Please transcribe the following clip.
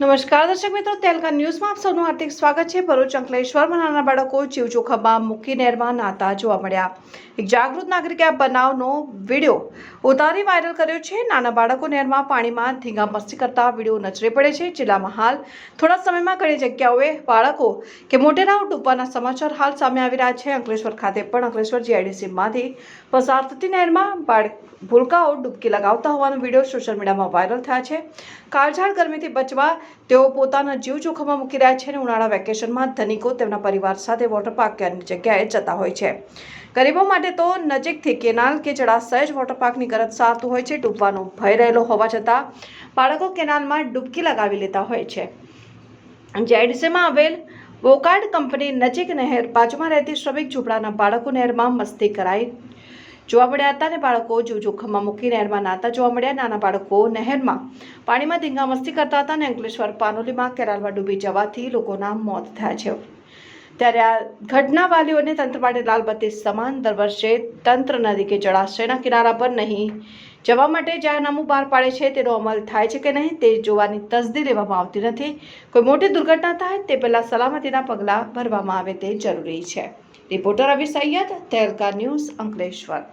નમસ્કાર દર્શક મિત્રો, તેલકા ન્યૂઝમાં આપ સૌનું હાર્દિક સ્વાગત છે। ભરૂચ અંકલેશ્વરમાં નાના બાળકો જીવ જોખમમાં મૂકી નહેરમાં નાતા જોવા મળ્યા। એક જાગૃત નાગરિકે આ બનાવનો વિડીયો ઉતારી વાયરલ કર્યો છે। નાના બાળકો નહેરમાં પાણીમાં ધીંગા મસ્તી કરતા વિડીયો નજરે પડે છે। જિલ્લામાં હાલ થોડા સમયમાં ઘણી જગ્યાઓએ બાળકો કે મોટેરાઓ ડૂબવાના સમાચાર હાલ સામે આવી રહ્યા છે। અંકલેશ્વર ખાતે પણ અંકલેશ્વર જીઆઈડીસીમાંથી પસાર થતી નહેરમાં ભૂલકાઓ ડૂબકી લગાવતા હોવાનો વિડીયો સોશિયલ મીડિયામાં વાયરલ થયા છે। કાળઝાળ ગરમીથી બચવા તેઓ પોતાના જીવ જોખમમાં મૂકી રહ્યા છે અને ઉનાળા વેકેશનમાં ધનિકો તેમના પરિવાર સાથે વોટર પાર્ક કે અન્ય જગ્યાએ જતા હોય છે। ગરીબો માટે તો નજીકથી કેનાલ કે જળાશય જ વોટર પાર્કની ગરજ સારતું હોય છે। ડૂબવાનો ભય રહેલો હોવા છતાં બાળકો કેનાલમાં ડૂબકી લગાવી લેતા હોય છે। જીઆઈડીસીમાં આવેલ વોકાર્ડ કંપની નજીક નહેર બાજુમાં રહેતી શ્રમિક ઝૂંપડાના બાળકો નહેરમાં મસ્તી કરાઈ જોવા મળ્યા હતા અને બાળકો જીવ જોખમમાં મૂકી નહેરમાં નાતા જોવા મળ્યા। નાના બાળકો નહેરમાં પાણીમાં ધીંગા મસ્તી કરતા હતા અને અંકલેશ્વર પાનોલીમાં કેનાલમાં ડૂબી જવાથી લોકોના મોત થયા છે। ત્યારે આ ઘટના વાલીઓને તંત્ર માટે લાલબત્તી સમાન દર વર્ષે તંત્ર નદી કે જળાશયના કિનારા પર નહીં જવા માટે જાહેરનામું બહાર પાડે છે, તેનો અમલ થાય છે કે નહીં તે જોવાની તસદી લેવામાં આવતી નથી। કોઈ મોટી દુર્ઘટના થાય તે પહેલાં સલામતીના પગલાં ભરવામાં આવે તે જરૂરી છે। રિપોર્ટર અભી સૈયદ, તેલકા ન્યૂઝ, અંકલેશ્વર।